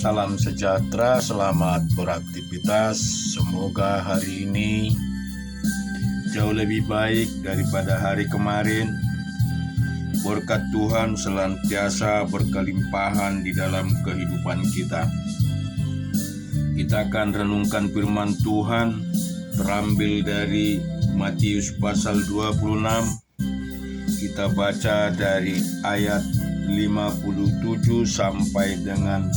Salam sejahtera, selamat beraktivitas. Semoga hari ini jauh lebih baik daripada hari kemarin. Berkat Tuhan senantiasa berkelimpahan di dalam kehidupan kita. Kita akan renungkan firman Tuhan terambil dari Matius pasal 26. Kita baca dari ayat 57 sampai dengan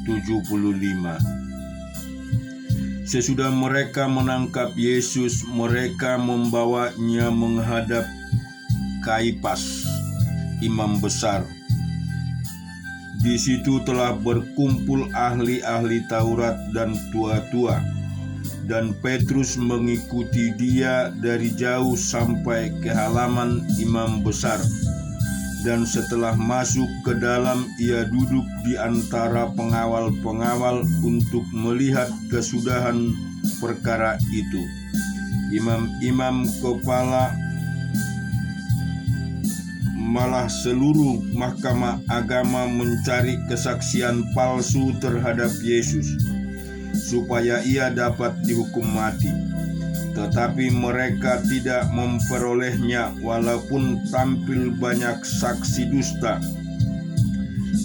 75. Sesudah mereka menangkap Yesus, mereka membawanya menghadap Kaifas, imam besar. Di situ telah berkumpul ahli-ahli Taurat dan tua-tua, dan Petrus mengikuti dia dari jauh sampai ke halaman imam besar. Dan setelah masuk ke dalam, ia duduk di antara pengawal-pengawal untuk melihat kesudahan perkara itu. Imam-imam kepala, malah seluruh mahkamah agama mencari kesaksian palsu terhadap Yesus, supaya ia dapat dihukum mati. Tetapi mereka tidak memperolehnya walaupun tampil banyak saksi dusta.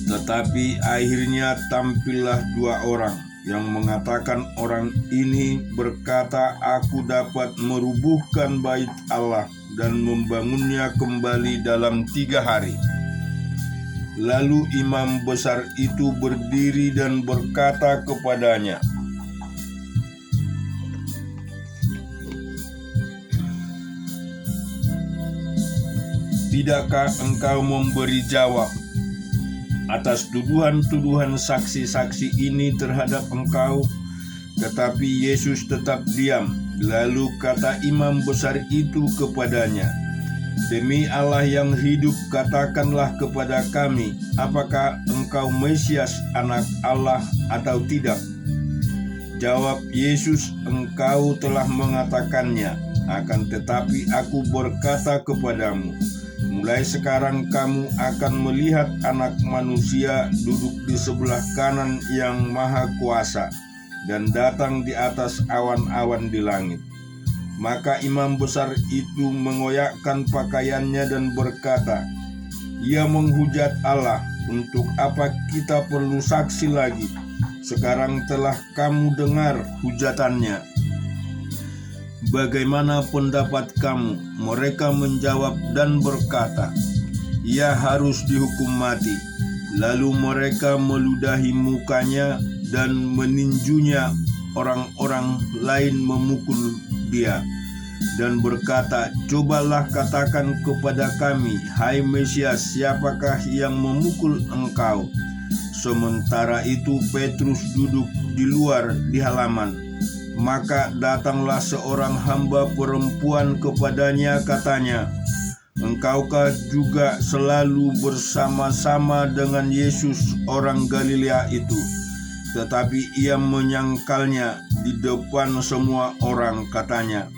Tetapi akhirnya tampillah dua orang yang mengatakan, orang ini berkata, aku dapat merubuhkan bait Allah dan membangunnya kembali dalam 3 hari. Lalu imam besar itu berdiri dan berkata kepadanya, tidakkah engkau memberi jawab atas tuduhan-tuduhan saksi-saksi ini terhadap engkau? Tetapi Yesus tetap diam. Lalu kata imam besar itu kepadanya, demi Allah yang hidup, katakanlah kepada kami, apakah engkau Mesias, anak Allah atau tidak? Jawab Yesus, engkau telah mengatakannya. Akan tetapi aku berkata kepadamu, mulai sekarang kamu akan melihat Anak Manusia duduk di sebelah kanan Yang Maha Kuasa dan datang di atas awan-awan di langit. Maka imam besar itu mengoyakkan pakaiannya dan berkata, ia menghujat Allah, untuk apa kita perlu saksi lagi? Sekarang telah kamu dengar hujatannya. Bagaimana pendapat kamu? Mereka menjawab dan berkata, ia harus dihukum mati. Lalu mereka meludahi mukanya dan meninjunya. Orang-orang lain memukul dia dan berkata, cobalah katakan kepada kami, hai Mesias, siapakah yang memukul engkau? Sementara itu Petrus duduk di luar di halaman. Maka datanglah seorang hamba perempuan kepadanya, katanya, engkaukah juga selalu bersama-sama dengan Yesus orang Galilea itu? Tetapi ia menyangkalnya di depan semua orang, katanya,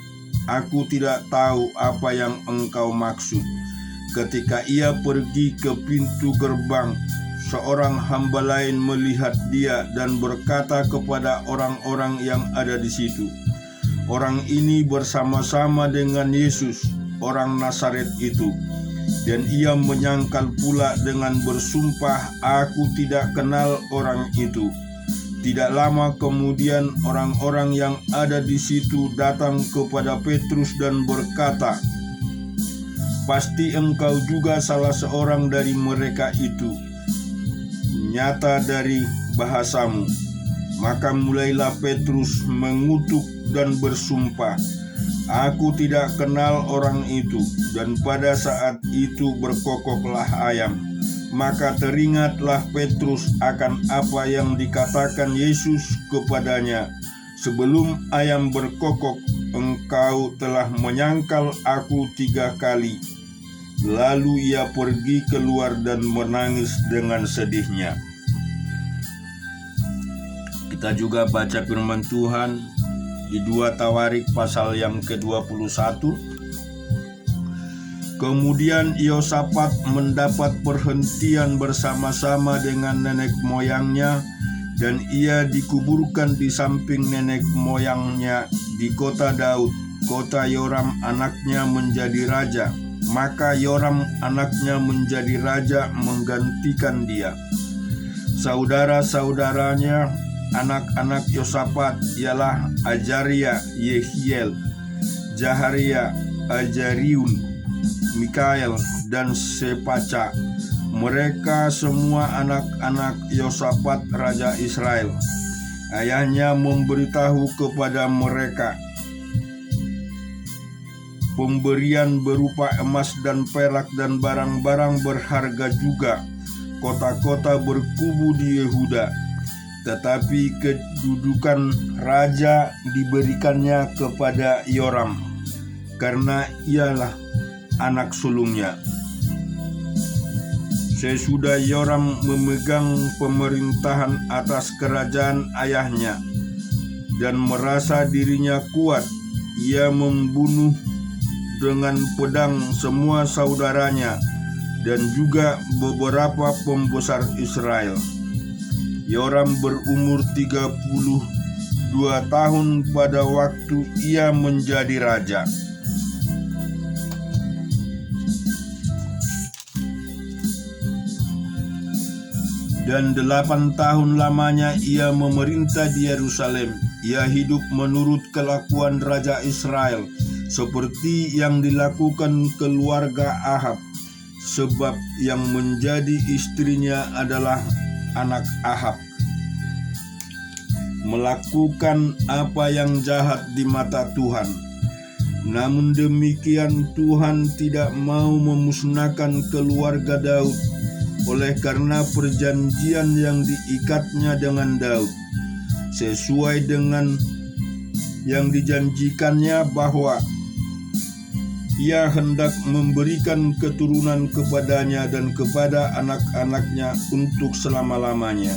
aku tidak tahu apa yang engkau maksud. Ketika ia pergi ke pintu gerbang, seorang hamba lain melihat dia dan berkata kepada orang-orang yang ada di situ, orang ini bersama-sama dengan Yesus, orang Nazaret itu. Dan ia menyangkal pula dengan bersumpah, aku tidak kenal orang itu. Tidak lama kemudian orang-orang yang ada di situ datang kepada Petrus dan berkata, pasti engkau juga salah seorang dari mereka itu, nyata dari bahasamu. Maka mulailah Petrus mengutuk dan bersumpah, aku tidak kenal orang itu. Dan pada saat itu berkokoklah ayam. Maka teringatlah Petrus akan apa yang dikatakan Yesus kepadanya, sebelum ayam berkokok, engkau telah menyangkal aku 3 kali. Lalu ia pergi keluar dan menangis dengan sedihnya. Kita juga baca firman Tuhan di 2 Tawarik pasal yang ke-21 Kemudian Yosafat mendapat perhentian bersama-sama dengan nenek moyangnya, dan ia dikuburkan di samping nenek moyangnya di kota Daud. Kota Yoram anaknya menjadi raja. Maka Yoram anaknya menjadi raja menggantikan dia. Saudara-saudaranya anak-anak Yosafat ialah Azaria, Yehiel, Zaharia, Azariun, Mikael, dan Sepaca. Mereka semua anak-anak Yosafat raja Israel. Ayahnya memberitahu kepada mereka pemberian berupa emas dan perak dan barang-barang berharga juga. Kota-kota berkubu di Yehuda, tetapi kedudukan raja diberikannya kepada Yoram, karena ialah anak sulungnya. Sesudah Yoram memegang pemerintahan atas kerajaan ayahnya dan merasa dirinya kuat, ia membunuh dengan pedang semua saudaranya dan juga beberapa pembesar Israel. Yoram berumur 32 tahun pada waktu ia menjadi raja. Dan 8 tahun lamanya ia memerintah di Yerusalem. Ia hidup menurut kelakuan Raja Israel, seperti yang dilakukan keluarga Ahab, sebab yang menjadi istrinya adalah anak Ahab, melakukan apa yang jahat di mata Tuhan. Namun demikian Tuhan tidak mau memusnahkan keluarga Daud oleh karena perjanjian yang diikatnya dengan Daud, sesuai dengan yang dijanjikannya bahwa ia hendak memberikan keturunan kepadanya dan kepada anak-anaknya untuk selama-lamanya.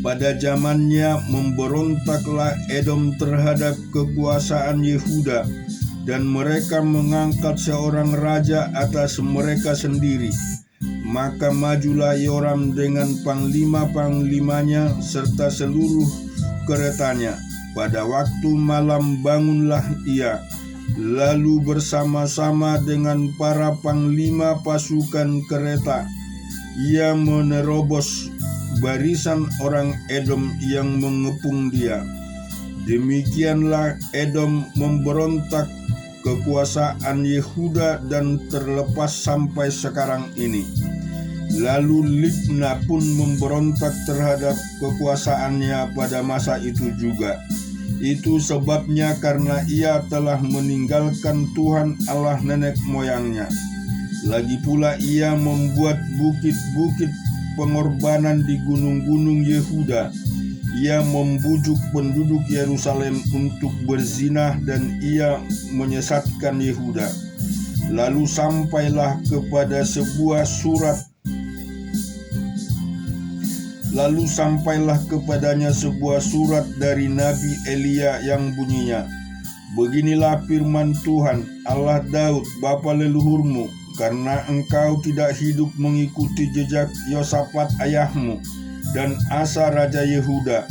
Pada zamannya memberontaklah Edom terhadap kekuasaan Yehuda, dan mereka mengangkat seorang raja atas mereka sendiri. Maka majulah Yoram dengan panglima-panglimanya serta seluruh keretanya. Pada waktu malam bangunlah ia, lalu bersama-sama dengan para panglima pasukan kereta, ia menerobos barisan orang Edom yang mengepung dia. Demikianlah Edom memberontak kekuasaan Yehuda dan terlepas sampai sekarang ini. Lalu Libna pun memberontak terhadap kekuasaannya pada masa itu juga. Itu sebabnya karena ia telah meninggalkan Tuhan Allah nenek moyangnya. Lagi pula ia membuat bukit-bukit pengorbanan di gunung-gunung Yehuda. Ia membujuk penduduk Yerusalem untuk berzinah dan ia menyesatkan Yehuda. Lalu sampailah kepadanya sebuah surat dari Nabi Elia yang bunyinya, "Beginilah firman Tuhan, Allah Daud, bapa leluhurmu, karena engkau tidak hidup mengikuti jejak Yosafat ayahmu dan Asa raja Yehuda,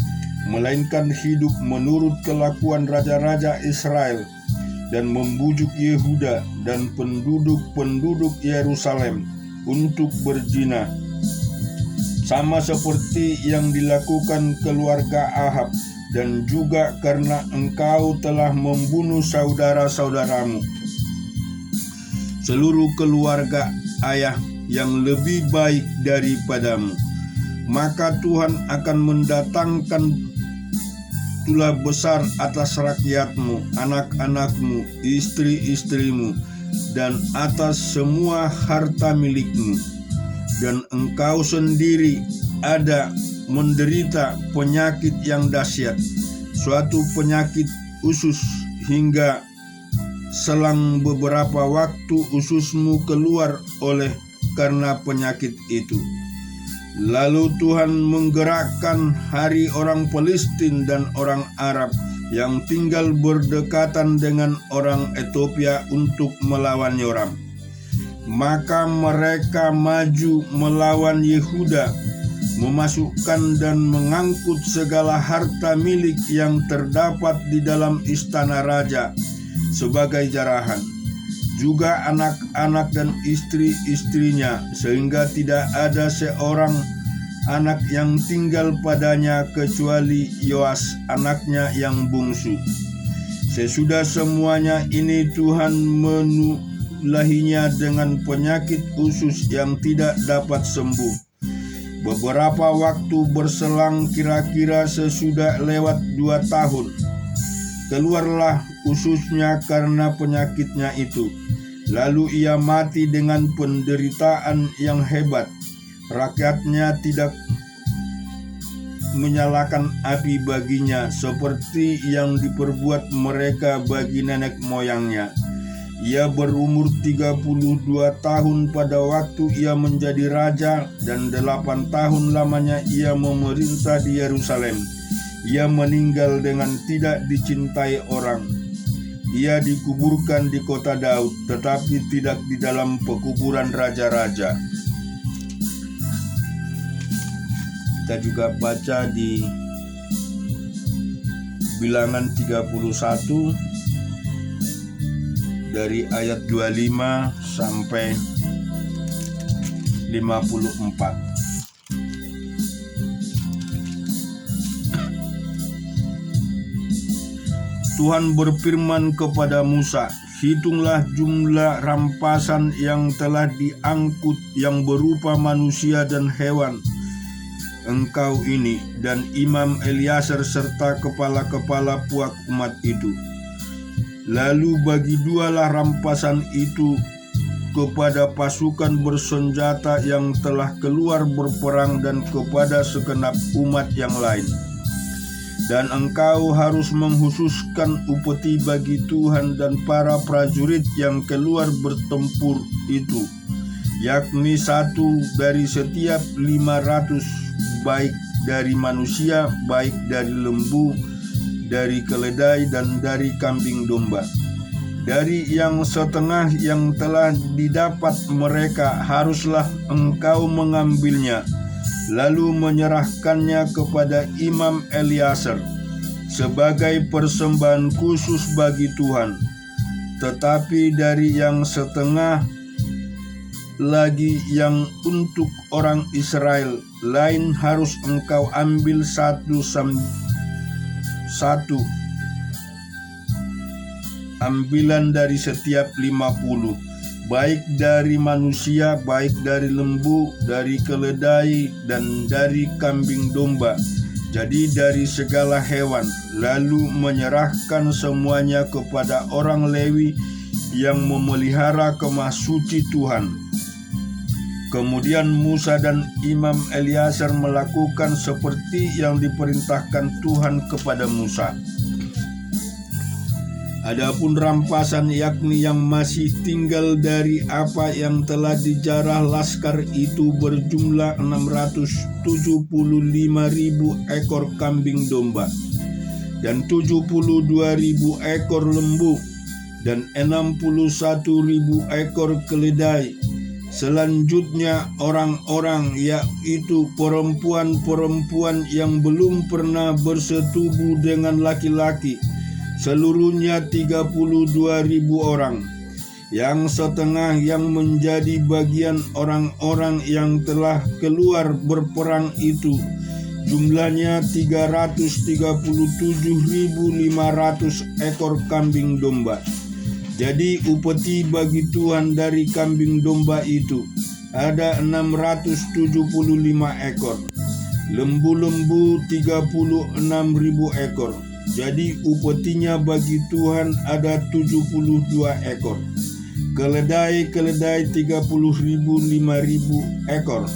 melainkan hidup menurut kelakuan raja-raja Israel, dan membujuk Yehuda dan penduduk-penduduk Yerusalem untuk berzina, sama seperti yang dilakukan keluarga Ahab, dan juga karena engkau telah membunuh saudara-saudaramu, seluruh keluarga ayah yang lebih baik daripadamu. Maka Tuhan akan mendatangkan tulah besar atas rakyatmu, anak-anakmu, istri-istrimu, dan atas semua harta milikmu. Dan engkau sendiri ada menderita penyakit yang dahsyat, suatu penyakit usus, hingga selang beberapa waktu ususmu keluar oleh karena penyakit itu. Lalu Tuhan menggerakkan hari orang Palestin dan orang Arab yang tinggal berdekatan dengan orang Ethiopia untuk melawan Yoram. Maka mereka maju melawan Yehuda, memasukkan dan mengangkut segala harta milik yang terdapat di dalam istana raja sebagai jarahan, juga anak-anak dan istri-istrinya, sehingga tidak ada seorang anak yang tinggal padanya kecuali Yoas anaknya yang bungsu. Sesudah semuanya ini Tuhan menulahinya dengan penyakit usus yang tidak dapat sembuh. Beberapa waktu berselang, kira-kira sesudah lewat 2 tahun, keluarlah ususnya karena penyakitnya itu. Lalu ia mati dengan penderitaan yang hebat. Rakyatnya tidak menyalakan api baginya seperti yang diperbuat mereka bagi nenek moyangnya. Ia berumur 32 tahun pada waktu ia menjadi raja, dan 8 tahun lamanya ia memerintah di Yerusalem. Ia meninggal dengan tidak dicintai orang. Ia dikuburkan di kota Daud, tetapi tidak di dalam pekuburan raja-raja. Kita juga baca di Bilangan 31 dari ayat 25 sampai 54. Tuhan berfirman kepada Musa, "Hitunglah jumlah rampasan yang telah diangkut yang berupa manusia dan hewan, engkau ini dan Imam Eliasar serta kepala-kepala puak umat itu. Lalu bagi dualah rampasan itu kepada pasukan bersenjata yang telah keluar berperang dan kepada segenap umat yang lain. Dan engkau harus menghususkan upeti bagi Tuhan dan para prajurit yang keluar bertempur itu, yakni 1 dari setiap 500, baik dari manusia, baik dari lembu, dari keledai, dan dari kambing domba. Dari yang setengah yang telah didapat mereka haruslah engkau mengambilnya, lalu menyerahkannya kepada Imam Eliasar sebagai persembahan khusus bagi Tuhan. Tetapi dari yang setengah lagi yang untuk orang Israel lain harus engkau ambil satu ambilan dari setiap 50, baik dari manusia, baik dari lembu, dari keledai, dan dari kambing domba, jadi dari segala hewan, lalu menyerahkan semuanya kepada orang Lewi yang memelihara kemah suci Tuhan." Kemudian Musa dan Imam Eliasar melakukan seperti yang diperintahkan Tuhan kepada Musa. Adapun rampasan, yakni yang masih tinggal dari apa yang telah dijarah laskar itu, berjumlah 675.000 ekor kambing domba dan 72.000 ekor lembu dan 61.000 ekor keledai. Selanjutnya orang-orang, yaitu perempuan-perempuan yang belum pernah bersetubuh dengan laki-laki, seluruhnya 32.000 orang. Yang setengah yang menjadi bagian orang-orang yang telah keluar berperang itu, jumlahnya 337.500 ekor kambing domba. Jadi upeti bagi Tuhan dari kambing domba itu ada 675 ekor, lembu-lembu 36.000 ekor. Jadi upetinya bagi Tuhan ada 72 ekor, keledai 5.000 ekor,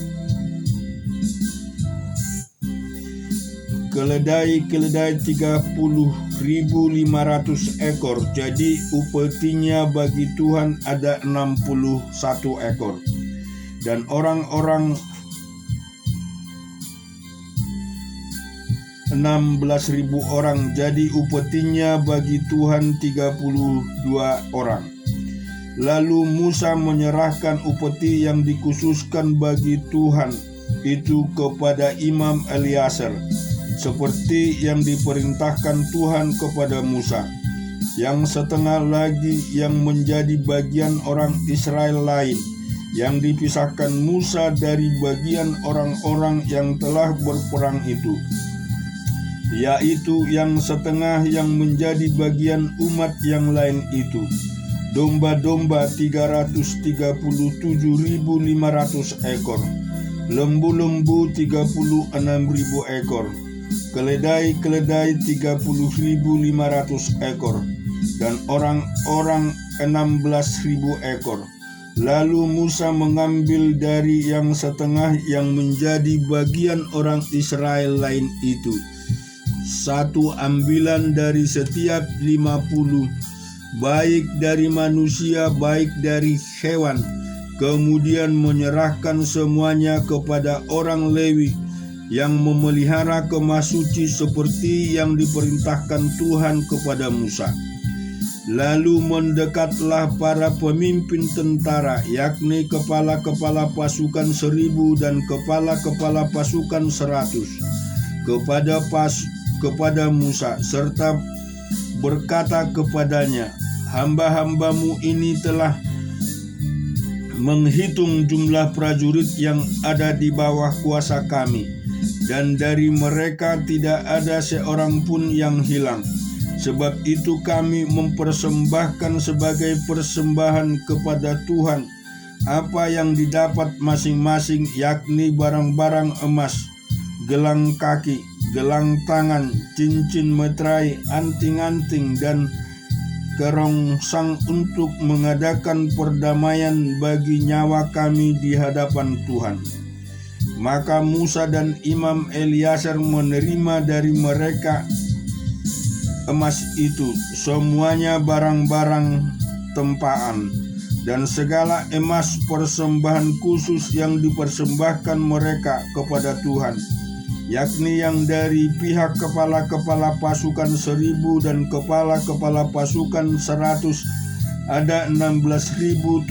keledai 30.500 ekor. Jadi upetinya bagi Tuhan ada 61 ekor. Dan orang-orang 16.000 orang, jadi upetinya bagi Tuhan 32 orang. Lalu Musa menyerahkan upeti yang dikhususkan bagi Tuhan itu kepada Imam Eliasar, seperti yang diperintahkan Tuhan kepada Musa. Yang setengah lagi yang menjadi bagian orang Israel lain, yang dipisahkan Musa dari bagian orang-orang yang telah berperang itu, yaitu yang setengah yang menjadi bagian umat yang lain itu, domba-domba 337.500 ekor, lembu-lembu 36.000 ekor, keledai 30.500 ekor, dan orang-orang 16.000 ekor. Lalu Musa mengambil dari yang setengah yang menjadi bagian orang Israel lain itu, satu ambilan dari setiap 50, baik dari manusia baik dari hewan, kemudian menyerahkan semuanya kepada orang Lewi yang memelihara kemah suci seperti yang diperintahkan Tuhan kepada Musa. Lalu mendekatlah para pemimpin tentara, yakni kepala-kepala pasukan 1.000 dan kepala-kepala pasukan 100, kepada Musa, serta berkata kepadanya, hamba-hambamu ini telah menghitung jumlah prajurit yang ada di bawah kuasa kami, dan dari mereka tidak ada seorang pun yang hilang. Sebab itu kami mempersembahkan sebagai persembahan kepada Tuhan apa yang didapat masing-masing, yakni barang-barang emas, gelang kaki, gelang tangan, cincin meterai, anting-anting, dan kerongsang untuk mengadakan perdamaian bagi nyawa kami di hadapan Tuhan. Maka Musa dan Imam Eliasar menerima dari mereka emas itu, semuanya barang-barang tempaan, dan segala emas persembahan khusus yang dipersembahkan mereka kepada Tuhan, yakni yang dari pihak kepala-kepala pasukan 1.000 dan kepala-kepala pasukan 100 ada 16.750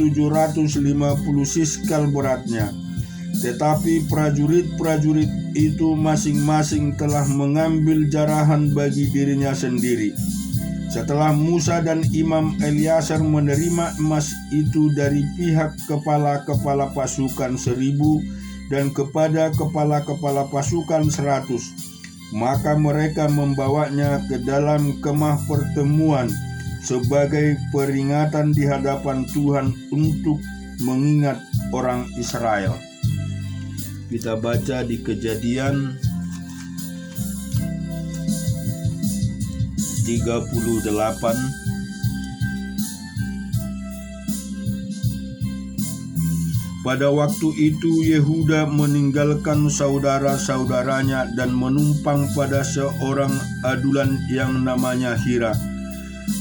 siskal beratnya. Tetapi prajurit-prajurit itu masing-masing telah mengambil jarahan bagi dirinya sendiri. Setelah Musa dan Imam Eliasar menerima emas itu dari pihak kepala-kepala pasukan 1.000 dan kepada kepala-kepala pasukan 100, maka mereka membawanya ke dalam kemah pertemuan sebagai peringatan di hadapan Tuhan untuk mengingat orang Israel. Kita baca di Kejadian 38 Pada waktu itu Yehuda meninggalkan saudara-saudaranya dan menumpang pada seorang adulan yang namanya Hira.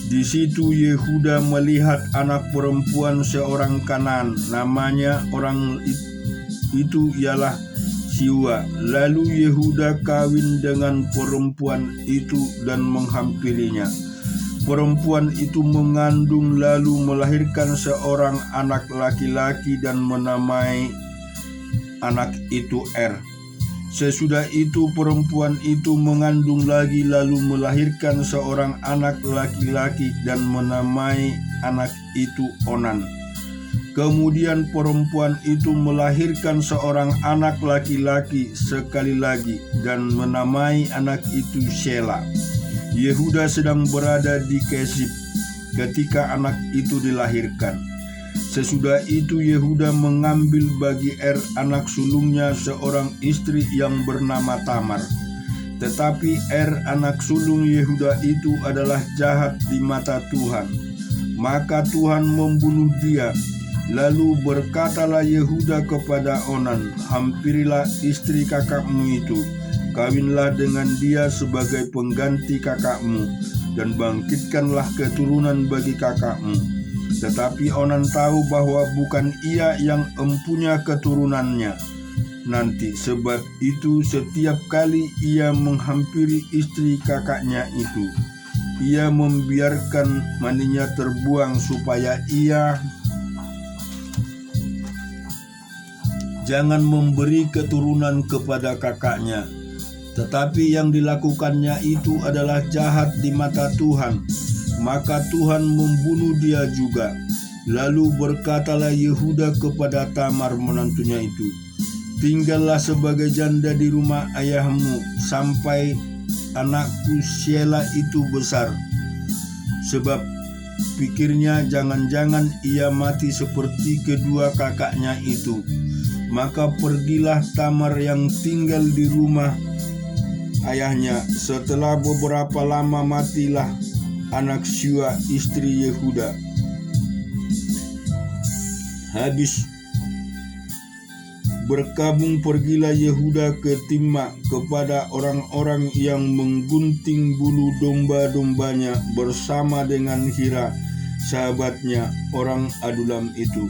Di situ Yehuda melihat anak perempuan seorang Kanaan, namanya orang itu ialah Siwa. Lalu Yehuda kawin dengan perempuan itu dan menghampirinya. Perempuan itu mengandung lalu melahirkan seorang anak laki-laki dan menamai anak itu Er. Sesudah itu perempuan itu mengandung lagi lalu melahirkan seorang anak laki-laki dan menamai anak itu Onan. Kemudian perempuan itu melahirkan seorang anak laki-laki sekali lagi dan menamai anak itu Shela. Yehuda sedang berada di Kesib ketika anak itu dilahirkan. Sesudah itu Yehuda mengambil bagi Er anak sulungnya seorang istri yang bernama Tamar. Tetapi Er anak sulung Yehuda itu adalah jahat di mata Tuhan. Maka Tuhan membunuh dia. Lalu berkatalah Yehuda kepada Onan, hampirilah istri kakakmu itu, kawinlah dengan dia sebagai pengganti kakakmu, dan bangkitkanlah keturunan bagi kakakmu. Tetapi Onan tahu bahwa bukan ia yang empunya keturunannya nanti, sebab itu setiap kali ia menghampiri istri kakaknya itu, ia membiarkan maninya terbuang supaya ia jangan memberi keturunan kepada kakaknya. Tetapi yang dilakukannya itu adalah jahat di mata Tuhan, maka Tuhan membunuh dia juga. Lalu berkatalah Yehuda kepada Tamar menantunya itu, tinggallah sebagai janda di rumah ayahmu sampai anakku Shelah itu besar. Sebab pikirnya jangan-jangan ia mati seperti kedua kakaknya itu. Maka pergilah Tamar yang tinggal di rumah ayahnya. Setelah beberapa lama matilah anak Syua istri Yehuda. Habis berkabung pergilah Yehuda ke Timna kepada orang-orang yang menggunting bulu domba-dombanya bersama dengan Hira sahabatnya orang Adulam itu.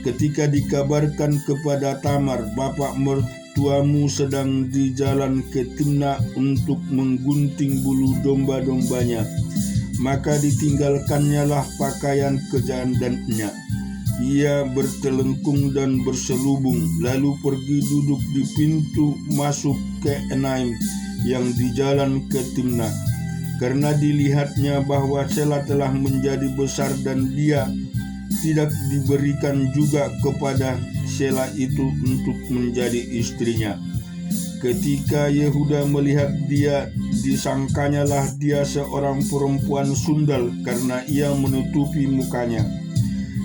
Ketika dikabarkan kepada Tamar, bapak mertuamu sedang di jalan ke Timna untuk menggunting bulu domba-dombanya, maka ditinggalkannya lah pakaian kejandannya. Ia bertelengkung dan berselubung, lalu pergi duduk di pintu masuk ke Enaim yang di jalan ke Timna. Karena dilihatnya bahwa Shelah telah menjadi besar dan dia tidak diberikan juga kepada Shelah itu untuk menjadi istrinya. Ketika Yehuda melihat dia, disangkanyalah dia seorang perempuan sundal karena ia menutupi mukanya.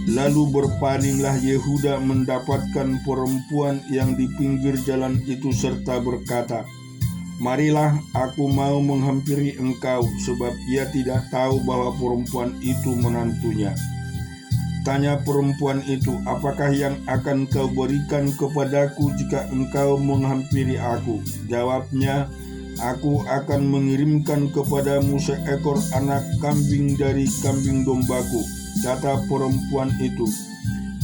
Lalu berpalinglah Yehuda mendapatkan perempuan yang di pinggir jalan itu serta berkata, marilah aku mau menghampiri engkau, sebab ia tidak tahu bahwa perempuan itu menantunya. Tanya perempuan itu, apakah yang akan kau berikan kepadaku jika engkau menghampiri aku? Jawabnya, aku akan mengirimkan kepadamu seekor anak kambing dari kambing dombaku. Kata perempuan itu,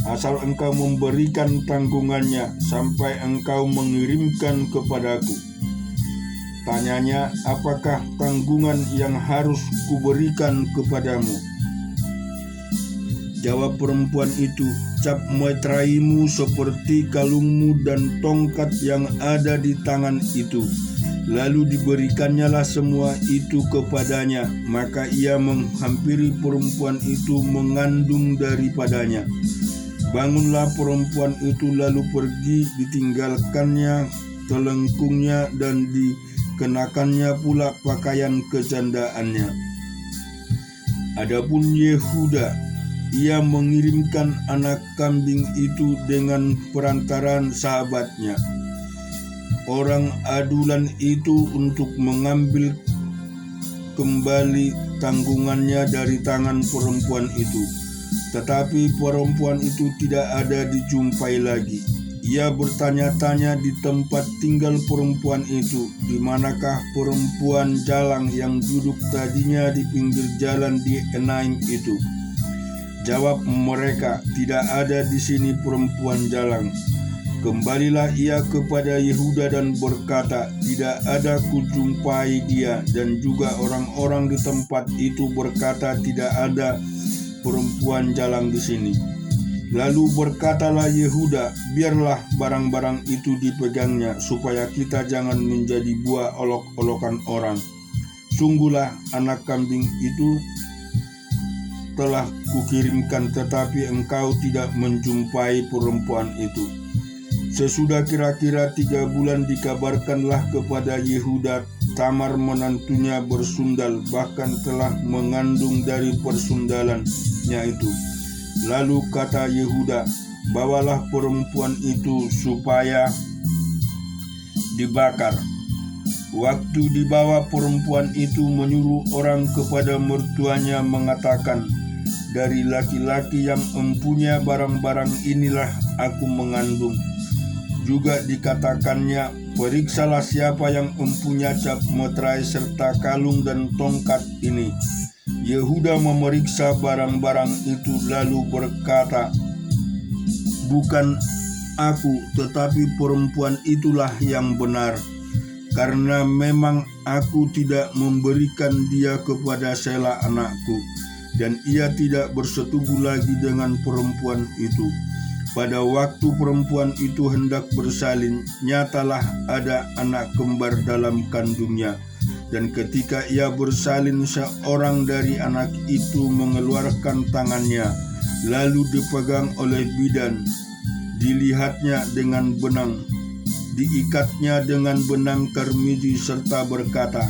asal engkau memberikan tanggungannya sampai engkau mengirimkan kepadaku. Tanyanya, apakah tanggungan yang harus kuberikan kepadamu? Jawab perempuan itu, cap meteraimu seperti kalungmu dan tongkat yang ada di tangan itu. Lalu diberikannya semua itu kepadanya, maka ia menghampiri perempuan itu mengandung daripadanya. Bangunlah perempuan itu lalu pergi, ditinggalkannya telengkungnya dan dikenakannya pula pakaian kejandaannya. Adapun Yehuda, ia mengirimkan anak kambing itu dengan perantaran sahabatnya, orang Adulam itu, untuk mengambil kembali tanggungannya dari tangan perempuan itu. Tetapi perempuan itu tidak ada dijumpai lagi. Ia bertanya-tanya di tempat tinggal perempuan itu, di manakah perempuan jalang yang duduk tadinya di pinggir jalan di Enaim itu. Jawab mereka, tidak ada di sini perempuan jalang. Kembalilah ia kepada Yehuda dan berkata, tidak ada kujumpai dia. Dan juga orang-orang di tempat itu berkata, tidak ada perempuan jalang di sini. Lalu berkatalah Yehuda, biarlah barang-barang itu dipegangnya, supaya kita jangan menjadi buah olok-olokan orang. Sungguhlah anak kambing itu telah kukirimkan, tetapi engkau tidak menjumpai perempuan itu. Sesudah kira-kira 3 bulan dikabarkanlah kepada Yehuda, Tamar menantunya bersundal, bahkan telah mengandung dari persundalannya itu. Lalu kata Yehuda, bawalah perempuan itu supaya dibakar. Waktu dibawa perempuan itu menyuruh orang kepada mertuanya mengatakan, dari laki-laki yang empunya barang-barang inilah aku mengandung. Juga dikatakannya, periksalah siapa yang empunya cap meterai serta kalung dan tongkat ini. Yehuda memeriksa barang-barang itu lalu berkata, bukan aku, tetapi perempuan itulah yang benar. karena memang aku tidak memberikan dia kepada Sela anakku, dan ia tidak bersetubuh lagi dengan perempuan itu. Pada waktu perempuan itu hendak bersalin, nyatalah ada anak kembar dalam kandungnya. Dan ketika ia bersalin, seorang dari anak itu mengeluarkan tangannya, lalu dipegang oleh bidan, dilihatnya dengan benang, diikatnya dengan benang karmiji serta berkata,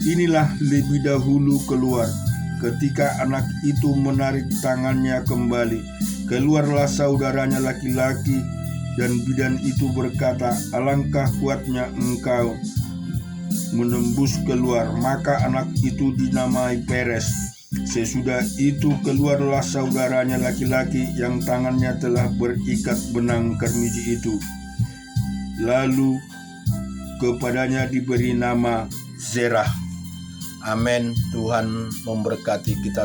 "Inilah lebih dahulu keluar." Ketika anak itu menarik tangannya kembali, keluarlah saudaranya laki-laki, dan bidan itu berkata, "Alangkah kuatnya engkau menembus keluar." Maka anak itu dinamai Peres. Sesudah itu keluarlah saudaranya laki-laki yang tangannya telah berikat benang karmiji itu. Lalu kepadanya diberi nama Zerah. Amin. Tuhan memberkati kita semua.